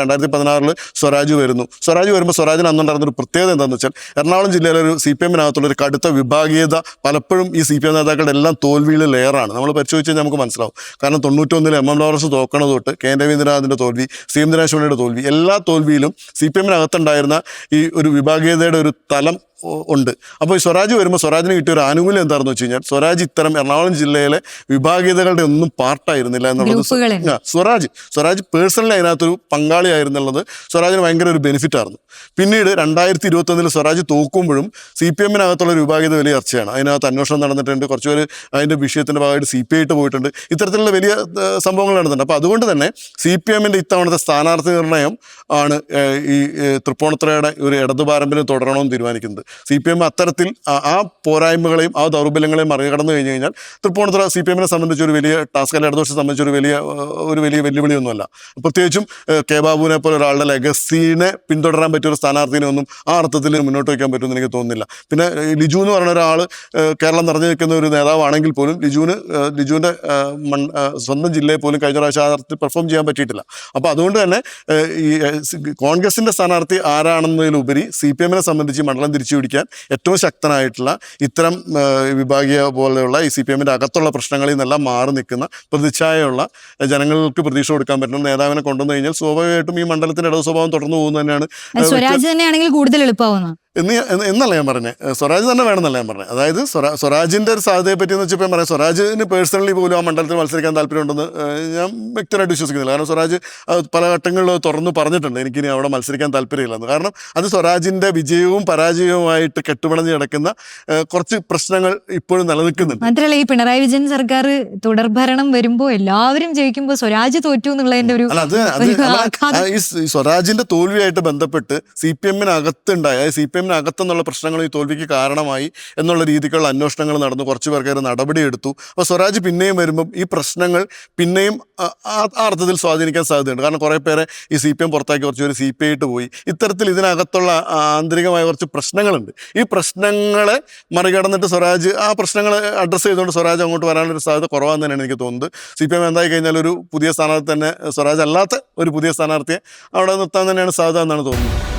2016 സ്വരാജ് വരുന്നു. സ്വരാജ് വരുമ്പോൾ സ്വരാജിന് അന്നുണ്ടായിരുന്നൊരു പ്രത്യേകത എന്താണെന്ന് വെച്ചാൽ എറണാകുളം ജില്ലയിലെ ഒരു CPM-നകത്തുള്ള ഒരു കടുത്ത വിഭാഗീയത പലപ്പോഴും ഈ CPM നേതാക്കളുടെ എല്ലാം തോൽവിയിൽ ലെയറാണ്. നമ്മൾ പരിശോധിച്ച് കഴിഞ്ഞാൽ നമുക്ക് മനസ്സിലാവും. കാരണം 91 MM ലോറൻസ് തോക്കണത് തൊട്ട് KN രവീന്ദ്രനാഥിൻ്റെ തോൽവി, CM ദിനേശ് തോൽവി, എല്ലാ തോൽവിയിലും CPM-നകത്തുണ്ടായിരുന്ന ഈ ഒരു വിഭാഗീയതയുടെ ഒരു തലം ഉണ്ട്. അപ്പോൾ ഈ സ്വരാജ് വരുമ്പോൾ സ്വരാജിന് കിട്ടിയ ഒരു ആനുകൂല്യം എന്താണെന്ന് വെച്ച് കഴിഞ്ഞാൽ സ്വരാജ് ഇത്തരം എറണാകുളം ജില്ലയിലെ വിഭാഗീയതകളുടെ ഒന്നും പാർട്ടായിരുന്നില്ല എന്നുള്ളത്. സ്വരാജ് പേഴ്സണലി അതിനകത്തൊരു പങ്കാളിയായിരുന്നുള്ളത് സ്വരാജിന് ഭയങ്കര ഒരു ബെനിഫിറ്റ് ആയിരുന്നു. പിന്നീട് 2021 സ്വരാജ് തോക്കുമ്പോഴും CPM-നകത്തുള്ള ഒരു വിഭാഗീയത വലിയ ചർച്ചയാണ്. അതിനകത്ത് അന്വേഷണം നടന്നിട്ടുണ്ട്, കുറച്ചുപേർ അതിൻ്റെ വിഷയത്തിൻ്റെ ഭാഗമായിട്ട് CPI ആയിട്ട് പോയിട്ടുണ്ട്. ഇത്തരത്തിലുള്ള വലിയ സംഭവങ്ങൾ നടന്നിട്ടുണ്ട്. അപ്പോൾ അതുകൊണ്ട് തന്നെ CPM-ൻ്റെ ഇത്തവണത്തെ സ്ഥാനാർത്ഥി നിർണയം ആണ് ഈ തൃപ്പൂണിത്തുറയുടെ ഒരു ഇടതു പാരമ്പര്യം തുടരണമെന്ന് തീരുമാനിക്കുന്നത്. CPM അത്തരത്തിൽ ആ പോരായ്മകളെയും ആ ദൗർബല്യങ്ങളെയും മറികടന്നു കഴിഞ്ഞു കഴിഞ്ഞാൽ തൃപ്പൂണിത്തുറ CPM-നെ സംബന്ധിച്ച് ഒരു വലിയ ടാസ്ക്, അല്ല ഇടതുപക്ഷത്തെ സംബന്ധിച്ച് ഒരു വലിയ വെല്ലുവിളിയൊന്നുമല്ല. പ്രത്യേകിച്ചും കെ ബാബുവിനെ പോലെ ഒരാളുടെ ലെഗസീനെ പിന്തുടരാൻ പറ്റിയ ഒരു സ്ഥാനാർത്ഥിനെ ഒന്നും ആ അർത്ഥത്തിൽ മുന്നോട്ട് വയ്ക്കാൻ പറ്റുമെന്ന് എനിക്ക് തോന്നുന്നില്ല. പിന്നെ ലിജു എന്ന് പറയുന്ന ഒരാൾ കേരളം നിറഞ്ഞു നിൽക്കുന്ന ഒരു നേതാവാണെങ്കിൽ പോലും ലിജുവിൻ്റെ സ്വന്തം ജില്ലയിൽ പോലും കഴിഞ്ഞ പ്രാവശ്യം ആ അർത്ഥത്തിൽ പെർഫോം ചെയ്യാൻ പറ്റിയിട്ടില്ല. അപ്പോൾ അതുകൊണ്ട് തന്നെ ഈ കോൺഗ്രസിൻ്റെ സ്ഥാനാർത്ഥി ആരാണെന്നതിലുപരി CPM-നെ സംബന്ധിച്ച് മണ്ഡലം തിരിച്ചു പിടിക്കാൻ ഏറ്റവും ശക്തനായിട്ടുള്ള ഇത്തരം വിഭാഗീയ പോലെയുള്ള ഈ CPM-ൻ്റെ അകത്തുള്ള പ്രശ്നങ്ങളിൽ നിന്നെല്ലാം മാറി നിൽക്കുന്ന പ്രതിച്ഛായയുള്ള ജനങ്ങൾക്ക് പ്രതീക്ഷ കൊടുക്കാൻ പറ്റുന്ന നേതാവിനെ കൊണ്ടുവന്നു കഴിഞ്ഞാൽ സ്വാഭാവികമായിട്ടും ഈ മണ്ഡലത്തിൻ്റെ ഇടതു സ്വഭാവം തുടർന്നു പോകുന്നത് തന്നെയാണ്. സ്വരാജ് തന്നെയാണെങ്കിൽ കൂടുതൽ എളുപ്പമാവുന്നു എന്നല്ല ഞാൻ പറഞ്ഞത്. സ്വരാജ് തന്നെ വേണമെന്നല്ല ഞാൻ പറഞ്ഞത്. അതായത് സ്വരാജിൻ്റെ ഒരു സാധ്യതയെ പറ്റിയെന്ന് വെച്ചപ്പോൾ ഞാൻ പറയാം, സ്വരാജിന് പേഴ്സണലി പോലും ആ മണ്ഡലത്തിൽ മത്സരിക്കാൻ താല്പര്യമുണ്ടെന്ന് ഞാൻ വ്യക്തമായിട്ട് വിശ്വസിക്കുന്നില്ല. കാരണം സ്വരാജ് പല ഘട്ടങ്ങളിൽ തുറന്നു പറഞ്ഞിട്ടുണ്ട് എനിക്കിനി അവിടെ മത്സരിക്കാൻ താല്പര്യമില്ലെന്ന്. കാരണം അത് സ്വരാജിൻ്റെ വിജയവും പരാജയവുമായിട്ട് കെട്ടുപിണഞ്ഞ് കിടക്കുന്ന കുറച്ച് പ്രശ്നങ്ങൾ ഇപ്പോഴും നിലനിൽക്കുന്നുണ്ട്. മാത്രമല്ല, ഈ പിണറായി വിജയൻ സർക്കാർ തുടർഭരണം വരുമ്പോൾ എല്ലാവരും ജയിക്കുമ്പോൾ സ്വരാജ് തോറ്റു എന്നുള്ളതിൻ്റെ ഒരു ഈ സ്വരാജിൻ്റെ തോൽവിയായിട്ട് ബന്ധപ്പെട്ട് CPM-നകത്തുണ്ടായ CPM-നകത്തെന്നുള്ള പ്രശ്നങ്ങൾ ഈ തോൽവിക്ക് കാരണമായി എന്നുള്ള രീതിക്കുള്ള അന്വേഷണങ്ങൾ നടന്നു. കുറച്ച് പേർക്കാർ നടപടിയെടുത്തു. അപ്പോൾ സ്വരാജ് പിന്നെയും വരുമ്പം ഈ പ്രശ്നങ്ങൾ പിന്നെയും ആ അർത്ഥത്തിൽ സ്വാധീനിക്കാൻ സാധ്യതയുണ്ട്. കാരണം കുറേ പേരെ ഈ CPM പുറത്താക്കി കുറച്ച് പേര് CPI ആയിട്ട് പോയി. ഇത്തരത്തിൽ ഇതിനകത്തുള്ള ആന്തരികമായ കുറച്ച് പ്രശ്നങ്ങളുണ്ട്. ഈ പ്രശ്നങ്ങളെ മറികടന്നിട്ട് സ്വരാജ് ആ പ്രശ്നങ്ങളെ അഡ്രസ്സ് ചെയ്തുകൊണ്ട് സ്വരാജ് അങ്ങോട്ട് വരാനൊരു സാധ്യത കുറവാന്ന് തന്നെയാണ് എനിക്ക് തോന്നുന്നത്. CPM എന്തായി കഴിഞ്ഞാൽ ഒരു പുതിയ സ്ഥാനാർത്ഥി തന്നെ, സ്വരാജ് അല്ലാത്ത ഒരു പുതിയ സ്ഥാനാർത്ഥിയെ അവിടെ നിർത്താൻ തന്നെയാണ് സാധ്യത എന്നാണ് തോന്നുന്നത്.